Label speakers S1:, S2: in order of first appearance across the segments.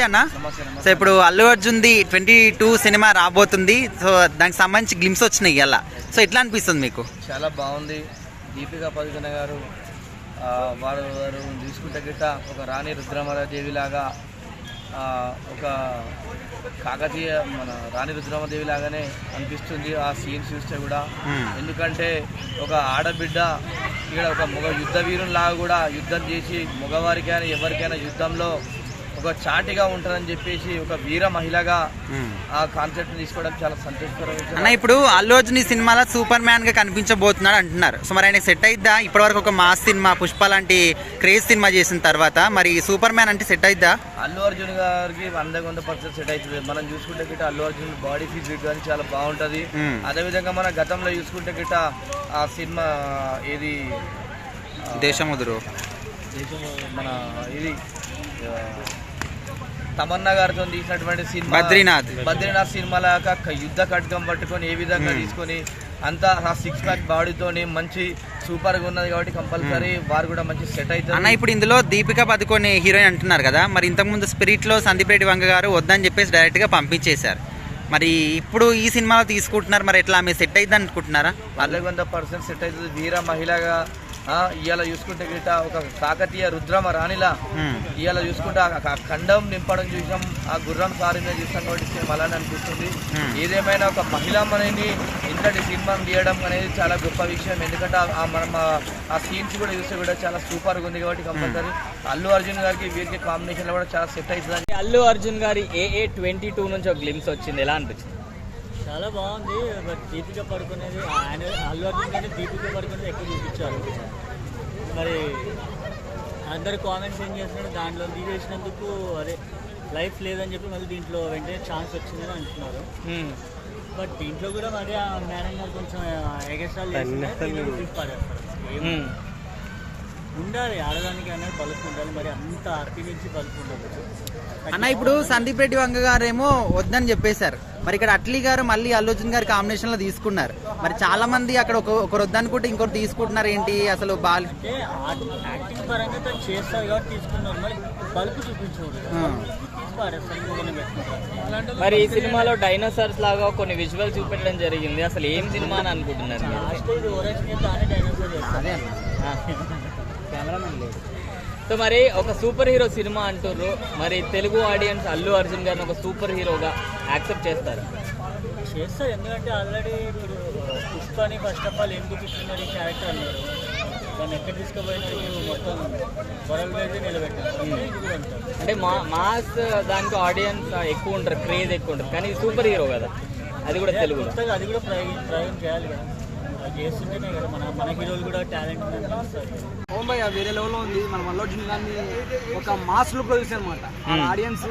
S1: అన్న. సో ఇప్పుడు అల్లు అర్జున్ది 22 సినిమా రాబోతుంది. సో దానికి సంబంధించి గ్లిమ్స్ వచ్చినాయి ఇలా. సో ఎట్లా అనిపిస్తుంది మీకు?
S2: చాలా బాగుంది. దీపికా పదుకొనె గారు వారు తీసుకుంటే గిట్ట ఒక రాణి రుద్రమదేవి లాగా, ఒక కాకతీయ మన రాణి రుద్రమదేవి లాగానే అనిపిస్తుంది ఆ సీన్ చూస్తే కూడా. ఎందుకంటే ఒక ఆడబిడ్డ ఇక్కడ ఒక యుద్ధ వీరులాగా కూడా యుద్ధం చేసి మగవారికైనా ఎవరికైనా యుద్ధంలో ఒక చాటిగా ఉంటుందని చెప్పేసి ఒక వీర మహిళగా ఆ కాన్సెప్ట్ తీసుకోవడం చాలా సంతోషకరమైన
S1: అన్న. ఇప్పుడు అల్లు అర్జున్ ఈ సినిమాలో సూపర్ మ్యాన్ గా కనిపించబోతున్నాడు అంటున్నారు. సో మరి ఆయన సెట్ అయిద్దా? ఇప్పటివరకు ఒక మాస్ సినిమా పుష్ప లాంటి క్రేజ్ సినిమా చేసిన తర్వాత మరి సూపర్ మ్యాన్ అంటే సెట్ అయిద్దా?
S2: అల్లు అర్జున్ గారికి 100% సెట్ అవుతుంది. మనం చూసుకుంటే గిట్ట అల్లు అర్జున్ బాడీ ఫిజిక్ కానీ చాలా బాగుంటది. అదేవిధంగా మన గతంలో చూసుకుంటే గిట్ట ఆ సినిమా ఏది
S1: దేశముదురు
S2: మన ఇది తమన్నా గారితో తీసినటువంటి సినిమా బద్రీనాథ్ సినిమాల యుద్ధ ఖడ్గం పట్టుకొని ఏ విధంగా తీసుకొని అంతా ఆ 6 ప్యాక్ బాడీతోని మంచి సూపర్ గా ఉన్నది కాబట్టి కంపల్సరీ వారు కూడా మంచి సెట్ అవుతుంది
S1: అన్న. ఇప్పుడు ఇందులో దీపికా పదుకొనె హీరోయిన్ అంటున్నారు కదా, మరి ఇంతకుముందు స్పిరిట్ లో సందీప్ రెడ్డి వంగ గారు వద్దని చెప్పేసి డైరెక్ట్ గా పంపించేశారు. మరి ఇప్పుడు ఈ సినిమాలో తీసుకుంటున్నారు, మరి ఎట్లా ఆమె సెట్ అయింది అనుకుంటున్నారా?
S2: 100% సెట్ అవుతుంది. వీర మహిళగా ఇవాళ చూసుకుంటే గిట్ట ఒక కాకతీయ రుద్రమ రాణిలా ఇవాళ చూసుకుంటే ఆ ఖండం నింపడం చూసాం, ఆ గుర్రం సారిని చూసాం కాబట్టి సేమ్ అలానే అనిపిస్తుంది. ఏదేమైనా ఒక మహిళమ్మని ఇంతటి సినిమాను తీయడం అనేది చాలా గొప్ప విషయం. ఎందుకంటే మనం ఆ సీన్స్ కూడా చూస్తే కూడా చాలా సూపర్గా ఉంది కాబట్టి కంపల్సరీ అల్లు అర్జున్ గారికి వీరికి కాంబినేషన్ లో కూడా చాలా సెట్ అవుతుంది.
S3: అల్లు అర్జున్ గారి AA 22 నుంచి ఒక గ్లిమ్స్ వచ్చింది, ఎలా అనిపించింది?
S4: చాలా బాగుంది. బట్ దీపికా పడుకునేది ఆయన అల్లు అర్జున్ గారిని దీపికా పడుకునేది ఎక్కువ చూపించారు. మరి అందరు కామెంట్స్ ఏం చేస్తున్నారు, దాంట్లో తీసేసినందుకు అదే లైఫ్ లేదని చెప్పి మళ్ళీ దీంట్లో వెంటనే ఛాన్స్ వచ్చిందని అంటున్నారు. బట్ దీంట్లో కూడా మరి ఆ మేనేజర్ కొంచెం ఎగస్ట్రాలు చేస్తున్నారు. ఉండాలి ఆడదానికి అనేది బలుపు ఉండాలి, మరి అంత అర్పి నుంచి బలుపు ఉండదు
S1: అన్న. ఇప్పుడు సందీప్ రెడ్డి వంగ గారు ఏమో వద్దని చెప్పేశారు, మరి ఇక్కడ అట్లీ గారు మళ్ళీ అల్లు అర్జున్ గారి కాంబినేషన్ లో తీసుకున్నారు. మరి చాలా మంది అక్కడ ఒకరు వద్దనుకుంటే ఇంకొకరు తీసుకుంటున్నారు ఏంటి అసలు?
S4: అంటే యాక్టింగ్ పరంగా తను చేస్తారు కాబట్టి తీసుకున్నారు, మరి బలుపు చూపించకూడదు.
S3: మరి ఈ సినిమాలో డైనోసార్స్ లాగా కొన్ని విజువల్ చూపెట్టడం జరిగింది, అసలు ఏం సినిమా అని అనుకుంటున్నారు?
S4: కెమెరామెన్ లేదు.
S3: సో మరి ఒక సూపర్ హీరో సినిమా అంటుర్రు, మరి తెలుగు ఆడియన్స్ అల్లు అర్జున్ గారిని ఒక సూపర్ హీరోగా యాక్సెప్ట్ చేస్తారు?
S4: చేస్తారు, ఎందుకంటే ఆల్రెడీ ఇప్పుడు పుష్పని ఫస్ట్ ఆఫ్ ఆల్ ఎందుకు ఇస్తున్నారు ఈ క్యారెక్టర్ అన్నారు, దాన్ని ఎక్కడ తీసుకుపోయినారు మొత్తం వరల్డ్ వైజ్ నిలబెట్టారు.
S3: అంటే మాస్ దానికి ఆడియన్స్ ఎక్కువ ఉంటారు, క్రేజ్ ఎక్కువ ఉంటుంది, కానీ సూపర్ హీరో కదా, అది కూడా తెలుగు
S4: అది కూడా ప్రయోగం చేయాలి కదా, చేస్తుంటేనే కదా మన హీరోలు కూడా టాలెంట్
S5: ఓం భయ్య వేరే లెవెల్లో ఉంది. మనం అల్లు అర్జున్ గారిని ఒక మాస్ లుక్ లో చూసాం అనమాట. ఆడియన్స్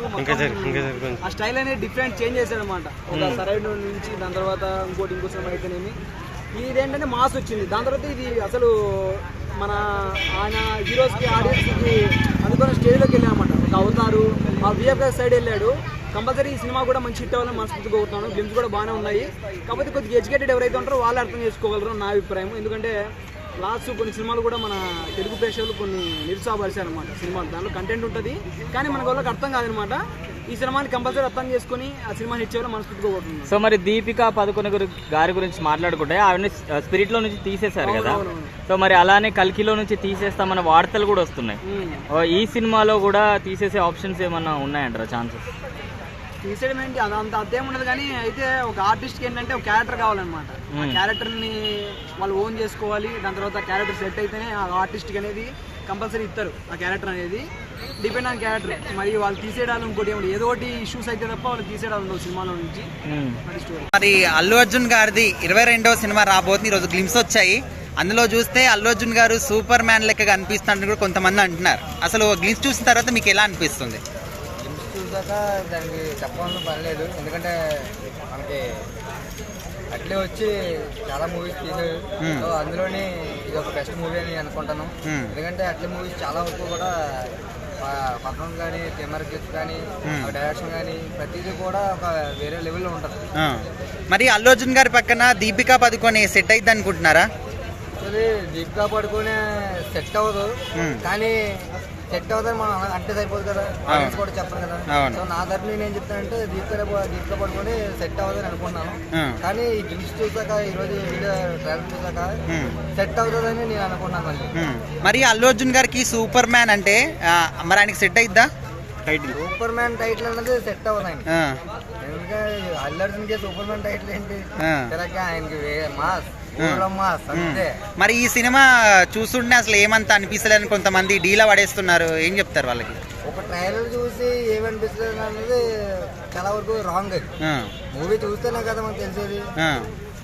S5: ఆ స్టైల్ అనేది డిఫరెంట్ చేంజ్ చేశాడు అనమాట. ఒక సరైడ్ నుంచి దాని తర్వాత ఇంకో సినిమా అయితేనేమి ఇదేంటంటే మాస్ వచ్చింది. దాని తర్వాత ఇది అసలు మన ఆయన హీరోస్ కి ఆడియన్స్ కి అందుకని స్టేజ్ లోకి వెళ్ళాడు అనమాట. ఒక అవతారు ఆ విఎఫ్ఎక్స్ సైడ్ వెళ్ళాడు. కంపల్సరీ ఈ సినిమా కూడా మంచి హిట్ అవ్వాలని మనస్ఫూర్తిగా కోరుతున్నాను. గ్లిమ్స్ కూడా బాగానే ఉన్నాయి, కాకపోతే కొద్దిగా ఎడ్యుకేటెడ్ ఎవరైతే ఉంటారో వాళ్ళు అర్థం చేసుకోగలరు నా అభిప్రాయం. ఎందుకంటే లాస్ట్ కొన్ని సినిమాలు కూడా మన తెలుగు ప్రేక్షకులు కొన్ని నిరుత్సాహపరిచారు అనమాట. సినిమాలు దాంట్లో కంటెంట్ ఉంటుంది కానీ మనకు వాళ్ళకి అర్థం కాదనమాట. ఈ సినిమాని కంపల్సరీ అర్థం చేసుకుని ఆ సినిమాని హిట్ చేయాలని మనస్ఫూర్తిగా కోరుతున్నాను.
S3: సో మరి దీపికా పదుకొనె గారి గురించి మాట్లాడుకుంటే ఆవిడ స్పిరిట్ లో నుంచి తీసేశారు కదా, సో మరి అలానే కల్కిలో నుంచి తీసేస్తామన్న వార్తలు కూడా వస్తున్నాయి. ఈ సినిమాలో కూడా తీసేసే ఆప్షన్స్ ఏమన్నా ఉన్నాయంటారా, ఛాన్సెస్?
S5: తీసేయడం ఏంటి అంత అర్థం ఉండదు, కానీ అయితే ఒక ఆర్టిస్ట్కి ఏంటంటే ఒక క్యారెక్టర్ కావాలన్నమాట. ఆ క్యారెక్టర్ని వాళ్ళు ఓన్ చేసుకోవాలి. దాని తర్వాత క్యారెక్టర్ సెట్ అయితేనే ఆ ఆర్టిస్ట్కి అనేది కంపల్సరీ ఇస్తారు. ఆ క్యారెక్టర్ అనేది డిపెండ్ ఆన్ క్యారెక్టర్. మరి వాళ్ళు తీసేయడాలు ఇంకోటి ఏమిటి ఏదో ఒకటి ఇష్యూస్ అయితే తప్ప వాళ్ళు తీసేయడాలు ఉండవు సినిమాలో నుంచి.
S1: మరి అల్లు అర్జున్ గారిది 22వ సినిమా రాబోతుంది, ఈరోజు గ్లిమ్స్ వచ్చాయి. అందులో చూస్తే అల్లు అర్జున్ గారు సూపర్ మ్యాన్ లెక్కగా అనిపిస్తున్నట్టు కూడా కొంతమంది అంటున్నారు. అసలు గ్లిమ్స్ చూసిన తర్వాత మీకు ఎలా అనిపిస్తుంది?
S2: చూసాక దానికి చెప్పాలని పని లేదు, ఎందుకంటే మనకి అట్లే వచ్చి చాలా మూవీస్ తీసారు. సో అందులోని ఇది ఒక బెస్ట్ మూవీ అని అనుకుంటాను. ఎందుకంటే అట్లే మూవీస్ చాలా వరకు కూడా పక్కన కానీ కెమెరా క్లిప్స్ కానీ డైరెక్షన్ కానీ ప్రతిదీ కూడా ఒక వేరే లెవెల్లో ఉంటుంది.
S1: మరి అల్లు అర్జున్ గారి పక్కన దీపికా పదుకొనె సెట్ అయింది అనుకుంటున్నారా?
S2: దీపికా పడుకునే సెట్ అవ్వదు, కానీ
S5: సెట్ అవుతుంది మనం అంటే సరిపోదు కదా, ఆడియన్స్ కూడా చెప్పరు కదా. సో నా తరఫున నేను చెప్తానంటే దీపిక పడుకొని సెట్ అవుతుందని అనుకుంటున్నాను. కానీ ఈ గ్లిమ్స్ చూసాక, ఈ రోజు వీడియో ట్రైలర్ చూసాక సెట్ అవుతుందని నేను అనుకుంటున్నాను.
S1: మరి అల్లు అర్జున్ గారికి సూపర్ మ్యాన్ అంటే మరి ఆయనకి సెట్ అయిద్దా టైటిల్?
S5: సూపర్ మ్యాన్ టైటిల్ అనేది సెట్ అవ్వదండి. ఎందుకంటే అల్లు అర్జున్ కి సూపర్ మ్యాన్ టైటిల్ ఏంటి, ఆయనకి మాస్ మాస్ అంతే.
S1: మరి ఈ సినిమా చూస్తుంటే అసలు ఏమంత అనిపిస్తలేదని కొంతమంది డీలా పడేస్తున్నారు, ఏం చెప్తారు వాళ్ళకి?
S5: ఒక ట్రైలర్ చూసి ఏమనిపిస్తుంది అనేది చాలా వరకు రాంగ్. మూవీ చూస్తేనే కదా మనకు తెలిసేది.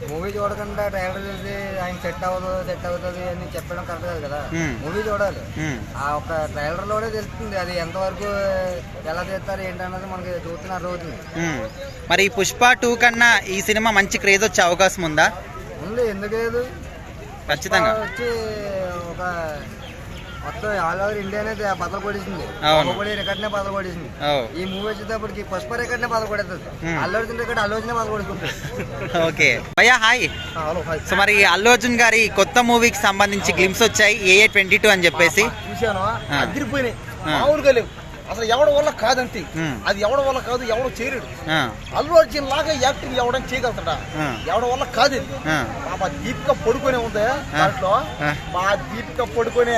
S5: మూవీ చూడకుండా ట్రైలర్ చూసి ఆయన సెట్ అవుతుంది అని చెప్పడం కరెక్ట్ కాదు కదా. మూవీ చూడాలి, ఆ ఒక ట్రైలర్ లోనే తెలుస్తుంది అది ఎంతవరకు ఎలా చేస్తారు ఏంటన్నది మనకి చూస్తున్న అర్థమవుతుంది.
S1: మరి పుష్ప 2 కన్నా ఈ సినిమా మంచి క్రేజ్ వచ్చే అవకాశం ఉందా?
S5: ఉంది, ఎందుకు లేదు,
S1: ఖచ్చితంగా
S5: వచ్చి ఒక మొత్తం ఆల్ ఓవర్ ఇండియానే బదలు కొట్టేసింది. రికార్డ్ బదలు కొట్టేసింది. ఈ మూవీ వచ్చేటప్పటికి పుష్ప రికార్డ్ నే బదలు కొట్టేస్తుంది. అల్లు అర్జున్ రికార్డ్ అల్లు అర్జున్ బదలు కొడుతుంది.
S1: ఓకే భయ్యా, హాయ్. సో మరి అల్లు అర్జున్ గారి కొత్త మూవీకి సంబంధించి గ్లిమ్స్ వచ్చాయి, AA 22 అని చెప్పేసి.
S6: చూశాను, అదిరిపోయినాయి, మామూలుగా లేవు. అసలు ఎవడ వల్ల కాదంతే, అది ఎవడ వల్ల కాదు, ఎవడో చేయలేడు. అల్లు అర్జున్ లాగా యాక్టింగ్ ఎవడని చేయగలుగుతాడా, ఎవడ వల్ల కాదు. మా దీపిక పడుకునే ఉంది దాంట్లో, మా దీపిక పడుకునే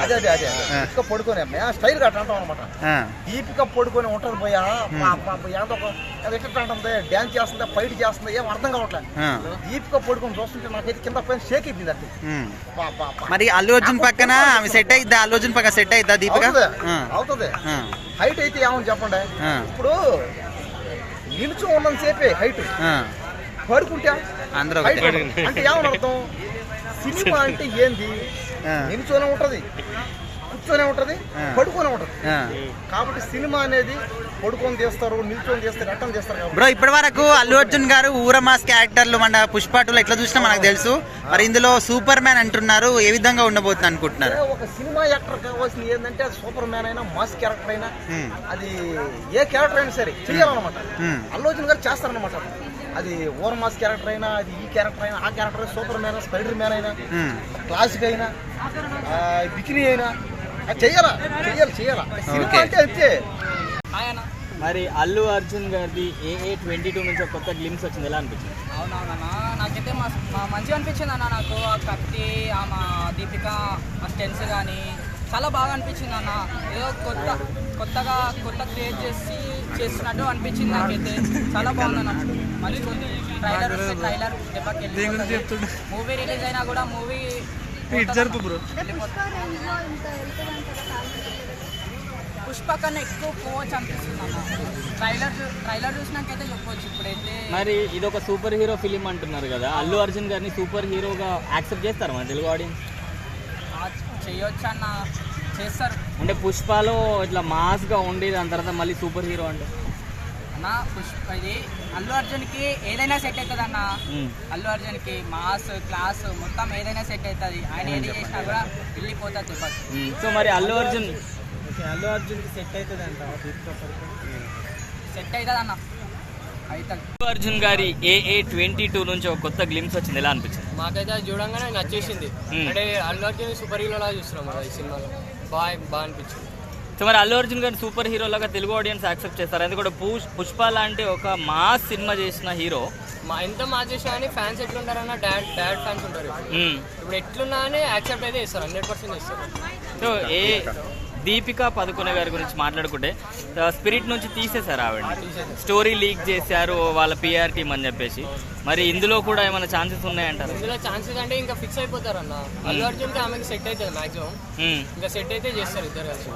S6: అదే దీపిక పడుకునే స్టైల్ గా అంటాం అనమాట. దీపిక పడుకొని ఉంటుంది పోయా, ఎట్లా డాన్స్ చేస్తుందా, ఫైట్ చేస్తుందా, ఏం అర్థం కావట్లేదు. దీపిక పడుకొని చూస్తుంటే నాకైతే కింద పైన షేక్ అయిపోయింది అంటే.
S1: మరి అల్లు అర్జున్ పక్కన సెట్ అయిద్దా? అల్లు అర్జున్ పక్కన సెట్ అయిద్దా దీపిక?
S6: అవుతుంది. హైట్ అయితే ఏమని చెప్పండి, ఇప్పుడు నిలుచు ఉన్నంత సేపే హైట్, పడుకుంటే అంటే ఏమని అర్థం? సినిమా అంటే ఏంది, నిలుచోనే ఉంటది, కూర్చొనే ఉంటది, పడుకొని ఉంటది. కాబట్టి సినిమా అనేది పడుకొని తీస్తారు, నిల్చొని తీస్తారు, అట్టని తీస్తారు.
S1: బ్రో ఇప్పటి వరకు అల్లు అర్జున్ గారు ఊరమాస్ క్యారెక్టర్లు మన పుష్ప 2లో ఎట్లా చూసినా మనకు తెలుసు. మరి ఇందులో సూపర్ మ్యాన్ అంటున్నారు, ఏ విధంగా ఉండబోతుంది అనుకుంటున్నారు?
S6: ఒక సినిమా యాక్టర్ కావాల్సింది ఏంటంటే సూపర్ మ్యాన్ అయినా, మాస్ క్యారెక్టర్ అయినా, అది ఏ క్యారెక్టర్ అయినా సరే చెయ్యాలన్నమాట. అల్లు అర్జున్ గారు చేస్తారనమాట. అది ఓవర్ మాస్ క్యారెక్టర్ అయినా, అది ఈ క్యారెక్టర్ అయినా, ఆ character super man, spider man అయినా, క్లాసిక్ అయినా, బికినీ అయినా చెయ్యాలా. సినిమా అంటే అంతే.
S3: మరి అల్లు అర్జున్ గారిది AA 22 నుంచి ఒక కొత్త గ్లిమ్స్ వచ్చింది, ఎలా అనిపించింది?
S7: అవునవునన్నా, నాకైతే మంచిగా అనిపించింది అన్న. నాకు ఆ కత్తి, మా దీపిక, ఆ స్టెన్స్ కానీ చాలా బాగా అనిపించింది అన్న. ఏదో కొత్త క్రియేట్ చేస్తున్నట్టు అనిపించింది నాకైతే. చాలా బాగుందన్న, మంచిగా ఉంది. ట్రైలర్ దెబ్బకి మూవీ రిలీజ్ అయినా కూడా మూవీ పుష్ప కన్నా ఎక్కువ పోవచ్చు అనిపిస్తుంది అన్న. ట్రైలర్ చూసినాకైతే చెప్పవచ్చు. ఇప్పుడైతే
S3: మరి ఇది ఒక సూపర్ హీరో ఫిలిం అంటున్నారు కదా, అల్లు అర్జున్ గారిని సూపర్ హీరోగా యాక్సెప్ట్ చేస్తారు మన తెలుగు ఆడియన్స్?
S7: చేయొచ్చు అన్న, చేస్తారు.
S3: అంటే పుష్పలో ఇట్లా మాస్గా ఉండేది, దాని తర్వాత మళ్ళీ సూపర్ హీరో అంటే
S7: అన్న పుష్ప ఇది అల్లు అర్జున్కి ఏదైనా సెట్ అవుతుంది అన్న. అల్లు అర్జున్కి మాస్, క్లాస్ మొత్తం ఏదైనా సెట్ అవుతుంది. ఆయన ఏది చేసినా కూడా వెళ్ళిపోతుంది.
S3: సో మరి అల్లు అర్జున్కి
S7: సెట్ అవుతుంది అంట, సెట్ అవుతుంది అన్న.
S3: అల్లు అర్జున్ గారి AA 22 నుంచి ఒక కొత్త గ్లిమ్స్ వచ్చింది, ఎలా అనిపించింది?
S8: మాకైతే అది చూడంగానే నచ్చేసింది. అంటే అల్లు అర్జున్ సూపర్ హీరో లాగా చూస్తున్నాం కదా ఈ సినిమాలో, బాగా అనిపించింది.
S3: సో మరి అల్లు అర్జున్ గారిని సూపర్ హీరో లాగా తెలుగు ఆడియన్స్ యాక్సెప్ట్ చేస్తారు? అది కూడా పుష్ప లాంటి ఒక మాస్ సినిమా చేసిన హీరో.
S8: ఎంత మాస్ చేసినా కానీ ఫ్యాన్స్ ఎట్లుంటారన్న, డాడ్ ఫ్యాన్స్ ఉంటారు. ఇప్పుడు ఎట్లున్నా అని యాక్సెప్ట్ అయితే చేస్తారు, 100% చేస్తారు.
S3: సో దీపిక పదుకొనే గారి గురించి మాట్లాడుకుంటే, స్పిరిట్ నుంచి తీసేశారు ఆవిడ, స్టోరీ లీక్ చేశారు వాళ్ళ PR టీమ్ అని చెప్పేసి. మరి ఇందులో కూడా ఏమైనా ఛాన్సెస్ ఉన్నాయంటారు?
S8: ఇందులో ఛాన్సెస్ అంటే ఇంకా ఫిక్స్ అయిపోతారు అన్న. అల్లు అర్జున్కి ఆమెకి సెట్ అవుతుంది మాక్సిమం, ఇంకా సెట్ అయితే చేస్తారు ఇద్దరు కలిసి.